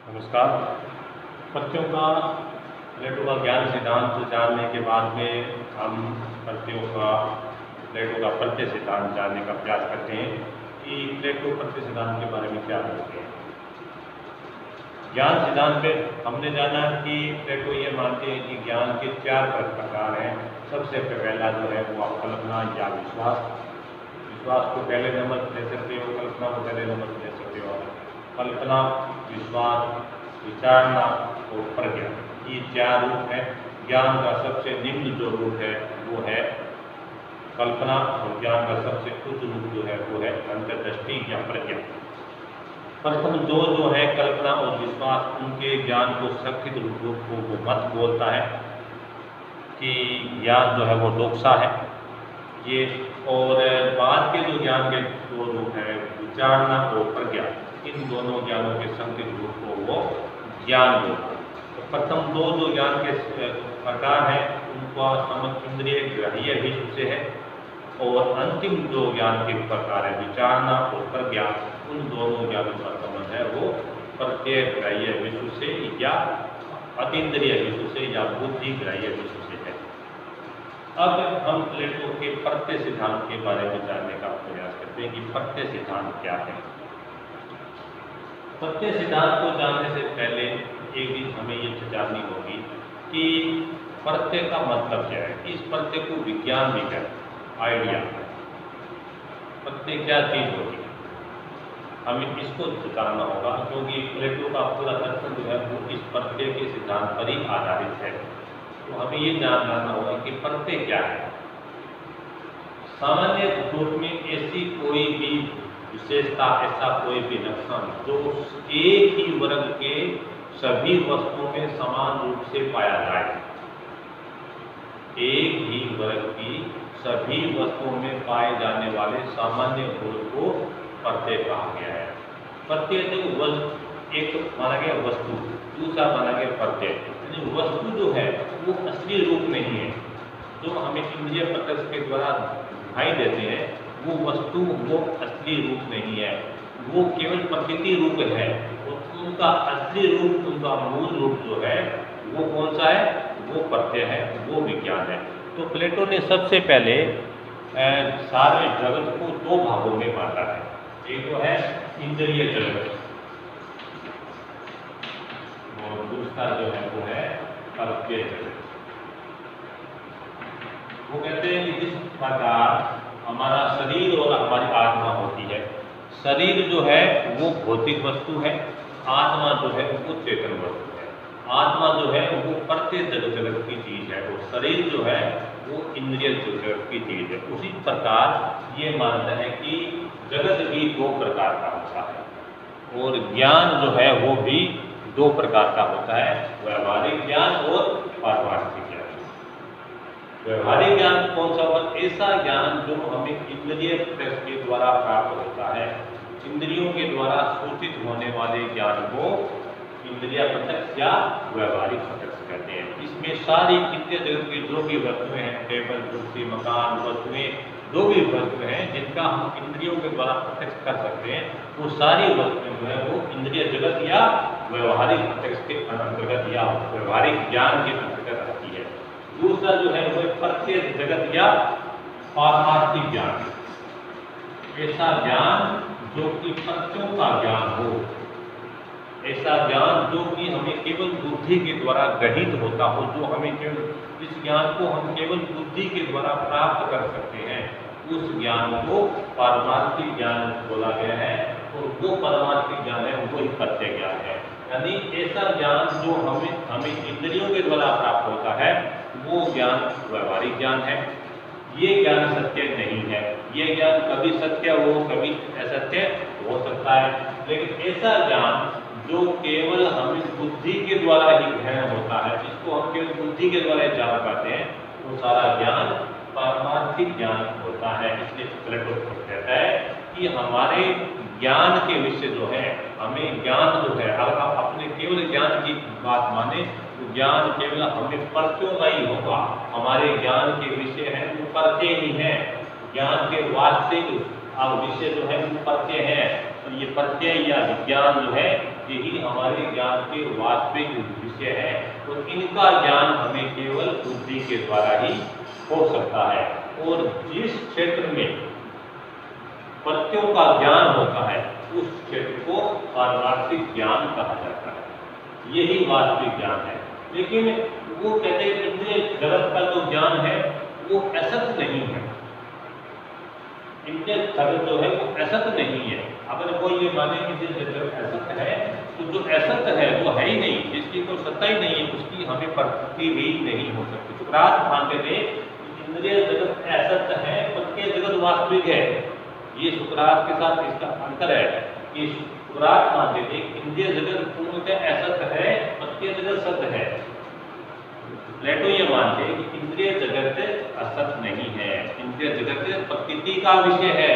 नमस्कार। पत्तियों का प्लेटो का ज्ञान सिद्धांत जानने के बाद में हम प्लेटो का प्रत्यय सिद्धांत जानने का प्रयास करते हैं कि प्लेटो प्रत्यय सिद्धांत के बारे में क्या बोलते हैं। ज्ञान सिद्धांत में हमने जाना कि प्लेटो ये मानते हैं कि ज्ञान के चार प्रकार हैं। सबसे पहला जो है वो कल्पना या विश्वास। विश्वास को पहले नंबर ले सकते हो, कल्पना को पहले नंबर ले सकते हो। कल्पना, विश्वास, विचारना और प्रज्ञा, ये चार रूप हैं। ज्ञान का सबसे निम्न जो रूप है वो है कल्पना और ज्ञान का सबसे उच्च रूप जो है वो है अंतर्दृष्टि या प्रज्ञा। प्रथम दो जो है कल्पना और विश्वास, उनके ज्ञान को सुरक्षित रूप को मत बोलता है कि ज्ञान जो है वो डोक्सा है ये। और बाद के जो ज्ञान के दो रूप है विचारना और प्रज्ञा, इन दोनों ज्ञानों के संकित रूप को वो ज्ञान बोलता है। तो प्रथम दो जो ज्ञान के प्रकार हैं उनका संबंध इंद्रिय ग्राह्य विश्व से है, और अंतिम जो ज्ञान के प्रकार है विचारना और प्रज्ञा, उन दोनों ज्ञानों का संबंध है वो प्रत्यय ग्राह्य विश्व से या अतीन्द्रिय विश्व से या बुद्धि ग्राह्य विश्व से है। अब हम प्लेटो के प्रत्यय सिद्धांत के बारे में जानने का प्रयास करते हैं कि प्रत्यय सिद्धांत क्या है। प्रत्यय सिद्धांत को जानने से पहले एक चीज हमें ये जाननी होगी कि प्रत्यय का मतलब क्या है। इस प्रत्यय को विज्ञान भी कहते हैं, आइडिया। प्रत्यय क्या चीज होगी हमें इसको जानना होगा, क्योंकि प्लेटो का पूरा दर्शन जो है वो इस प्रत्यय के सिद्धांत पर ही आधारित है। तो हमें ये जानना होगा कि प्रत्यय क्या है। सामान्य रूप में ऐसी कोई भी विशेषता, ऐसा कोई भी लक्षण जो एक ही वर्ग के सभी वस्तुओं में समान रूप से पाया जाए, एक ही वर्ग की सभी वस्तुओं में पाए जाने वाले सामान्य गुण को प्रत्यय कहा गया है। प्रत्यय जो एक माना गया वस्तु, दूसरा माना गया प्रत्यय। वस्तु जो है वो असली रूप नहीं है, जो हमें इंद्रिय प्रत्यक्ष के द्वारा दिखाई देते हैं वो वस्तु वो असली रूप नहीं है, वो केवल प्रकृति रूप है। उनका असली रूप, उनका मूल रूप जो है वो कौन सा है, वो प्रत्यय है, वो विज्ञान है। तो प्लेटो ने सबसे पहले सारे जगत को दो भागों में बांटा है। एक तो है इंद्रिय जगत और दूसरा जो है वो है प्रत्यय जगत। वो कहते हैं कि जिस प्रकार हमारा शरीर और हमारी आत्मा होती है, शरीर जो है वो भौतिक वस्तु है, आत्मा जो है वो चेतन वस्तु है। आत्मा जो है वो प्रत्यय जगत की चीज है, और शरीर जो है वो इंद्रिय जगत की चीज है। उसी प्रकार ये मानता है कि जगत भी दो प्रकार का होता है और ज्ञान जो है वो भी दो प्रकार का होता है, व्यवहारिक ज्ञान और पारमार्थिक ज्ञान। व्यवहारिक ज्ञान कौन सा होगा, ऐसा ज्ञान जो हमें इंद्रिय प्रत्यक्ष के द्वारा प्राप्त होता है। इंद्रियों के द्वारा सूचित होने वाले ज्ञान को इंद्रिय प्रत्यक्ष या व्यवहारिक प्रत्यक्ष कहते हैं। इसमें सारी इंद्रिय जगत की जो भी वस्तुएं हैं, टेबल, कुर्सी, मकान, वस्तुएं, जो भी वस्तुएं हैं जिनका हम इंद्रियों के द्वारा प्रत्यक्ष कर सकते हैं, वो सारी वस्तुएं जो है वो इंद्रिय जगत या व्यवहारिक प्रत्यक्ष के अंतर्गत या व्यवहारिक ज्ञान के अंतर्गत आती है। दूसरा जो है वह प्रत्यय जगत या पारमार्थिक ज्ञान, ऐसा ज्ञान जो कि प्रत्ययों का ज्ञान हो, ऐसा ज्ञान जो कि हमें केवल बुद्धि के द्वारा ग्रहित होता हो, जो हमें केवल इस ज्ञान को हम केवल बुद्धि के द्वारा प्राप्त कर सकते हैं, उस ज्ञान को पारमार्थिक ज्ञान बोला गया है। और वो पारमार्थिक ज्ञान है वो ही प्रत्यय ज्ञान है। यानी ऐसा ज्ञान जो हमें इंद्रियों के द्वारा प्राप्त होता है वो ज्ञान व्यवहारिक ज्ञान है। ये ज्ञान सत्य नहीं है, ये ज्ञान कभी सत्य हो कभी असत्य हो सकता है, लेकिन ऐसा ज्ञान जो केवल हमें बुद्धि के द्वारा ही ग्रहण होता है, जिसको हम केवल बुद्धि के द्वारा जान पाते हैं, वो सारा ज्ञान पारमार्थिक ज्ञान होता है। इसलिए प्लेटो कहता है कि हमारे ज्ञान के विषय जो है, हमें ज्ञान जो है, अगर आप अपने केवल ज्ञान की बात माने तो ज्ञान केवल हमें प्रत्ययों का ही होगा। हमारे ज्ञान के विषय है वो प्रत्यय ही है, ज्ञान के वास्तविक विषय जो है वो प्रत्यय है। और ये प्रत्यय या विज्ञान जो है यही हमारे ज्ञान के वास्तविक विषय है। तो इनका ज्ञान हमें केवल बुद्धि के द्वारा ही हो सकता है। और जिस क्षेत्र में प्रत्ययों का ज्ञान होता है उस क्षेत्र को पारमार्थिक ज्ञान कहा जाता है, यही वास्तविक ज्ञान है। लेकिन वो कहते हैं इंद्रिय जगत का जो ज्ञान है वो असत नहीं है। इंद्रिय जगत जो है वो असत नहीं है। अगर कोई ये माने कि जगत असत है तो जो असत है वो है ही नहीं, जिसकी कोई सत्ता ही नहीं है, उसकी हमें प्रतीति भी नहीं हो सकती। सुकरात मानते थे इंद्रिय जगत असत है, प्रत्यय जगत वास्तविक है। ये सुकरात के साथ इसका अंतर है कि सुकरात मानते थे इंद्रिय जगत पूर्णतः असत है, प्रत्यय जगत सत्य है। प्लेटो ये मानते हैं कि इंद्रिय जगत असत नहीं है, इंद्रिय जगत प्रतीति का विषय है।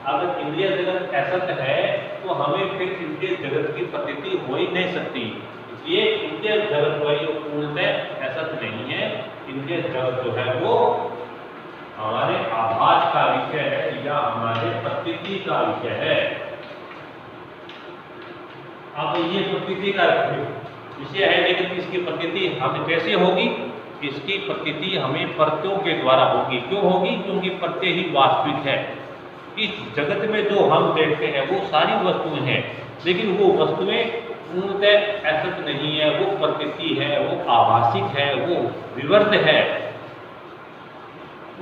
अगर इंद्रिय जगत असत है तो हमें फिर इंद्रिय जगत की प्रतीति हो ही नहीं सकती। इसलिए इंद्रिय जगत जो पूर्णतः असत नहीं है, इंद्रिय जगत जो है वो हमारे आभास का विषय है या हमारे प्रतीति का विषय है। अब ये प्रतीति का विषय है, लेकिन इसकी प्रतीति हमें कैसे होगी? इसकी प्रतीति हमें प्रत्ययों के द्वारा होगी। क्यों होगी? क्योंकि प्रत्यय ही वास्तविक है। इस जगत में जो हम देखते हैं वो सारी वस्तुएं हैं, लेकिन वो वस्तुएं पूर्णतः असत नहीं है, वो प्रतीति है, वो आभासिक है, वो विवर्त है।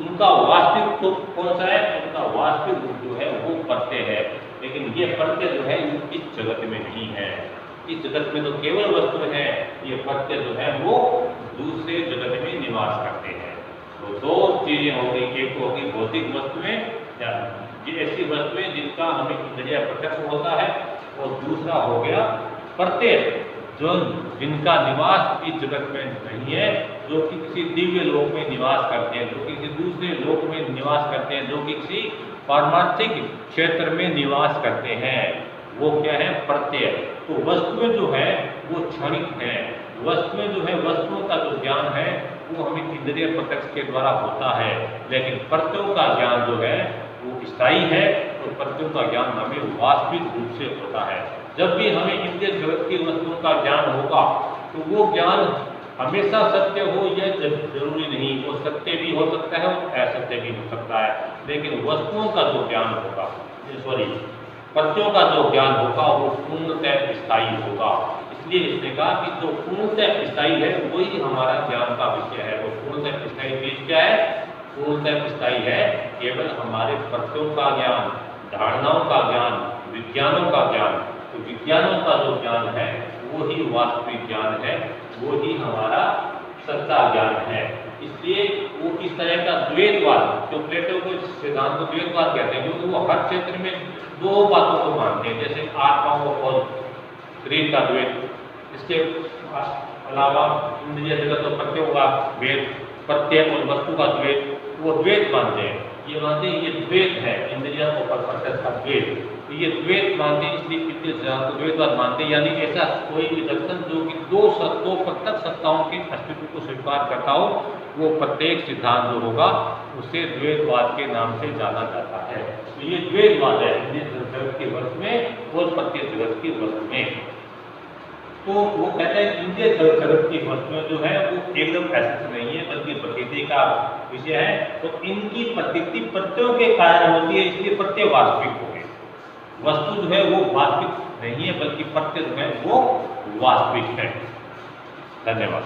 उनका वास्तविक तो कौन सा है? उनका वास्तविक रूप जो है वो प्रत्यय है। लेकिन ये प्रत्यय जो है इस जगत में नहीं है। इस जगत में तो केवल वस्तु है, ये प्रत्यय जो है वो दूसरे जगत में निवास करते हैं। तो दो चीजें हो गई, एक तो होगी भौतिक वस्तुएं या ये ऐसी वस्तुएं जिनका हमें इंद्रिय प्रत्यक्ष होता है, और दूसरा हो गया प्रत्यय जो जिनका निवास इस जगत में नहीं है, जो कि किसी दिव्य लोक में निवास करते हैं, जो कि किसी दूसरे लोक में निवास करते हैं, जो कि किसी पारमार्थिक क्षेत्र में निवास करते हैं। वो क्या है? प्रत्यय। तो वस्तुएं जो है वो क्षणिक है। वस्तुएं जो है, वस्तुओं का जो ज्ञान है वो हमें इंद्रिय प्रत्यक्ष के द्वारा होता है। लेकिन प्रत्ययों का ज्ञान जो है वो स्थायी है, तो प्रत्ययों का ज्ञान हमें वास्तविक रूप से होता है। जब भी हमें इंद्रिय जगत की वस्तुओं का ज्ञान होगा तो वो ज्ञान हमेशा सत्य हो यह जरूरी नहीं, वो सत्य भी हो सकता है और असत्य भी हो सकता है। लेकिन वस्तुओं का जो ज्ञान होगा, प्रत्ययों का जो ज्ञान होगा वो पूर्णतः स्थायी होगा। इसलिए इसने कहा कि जो पूर्णतः स्थायी है वही हमारा ज्ञान का विषय है। वो पूर्णतः स्थायी चीज क्या है? पूर्णतः स्थायी है केवल हमारे प्रत्ययों का ज्ञान, धारणाओं का ज्ञान, विज्ञानों का ज्ञान। तो विज्ञानों का जो ज्ञान है वो ही वास्तविक ज्ञान है, वो ही हमारा सच्चा ज्ञान है। इसलिए वो इस तरह का द्वैतवाद, जो प्लेटो को सिद्धांत को द्वैतवाद कहते हैं, क्योंकि वो हर क्षेत्र में दो बातों को मानते हैं, जैसे आत्माओं और शरीर का द्वैत, इसके अलावा इंद्रिय जगत और प्रत्ययों का द्वैत, प्रत्यय और वस्तु का द्वैत, वो द्वैत मानते हैं। ये मानते हैं ये द्वैत है, इंद्रिय और प्रत्यक्ष का द्वैत। तो ये द्वैत मानते हैं, इसलिए कितने सिद्धांत को द्वैतवाद मानते हैं। यानी ऐसा कोई भी दर्शन जो कि दो प्रत्यक्ष सत्ताओं के अस्तित्व को स्वीकार करता हो, वो प्रत्येक सिद्धांत जो होगा उसे द्वैतवाद के नाम से जाना जाता है। तो ये द्वैतवाद है इंद्रिय जगत के वश में और प्रत्येक जगत के वश में। तो वो कहते हैं इंद्रिय जगत की वस्तुएं जो है वो एकदम ऐसा नहीं है, बल्कि प्रकृति का विषय है। तो इनकी प्रकृति प्रत्ययों के कारण होती है, इसलिए प्रत्यय वास्तविक हो गए। वस्तु जो है वो वास्तविक नहीं है, बल्कि प्रत्यय जो है वो वास्तविक है। धन्यवाद।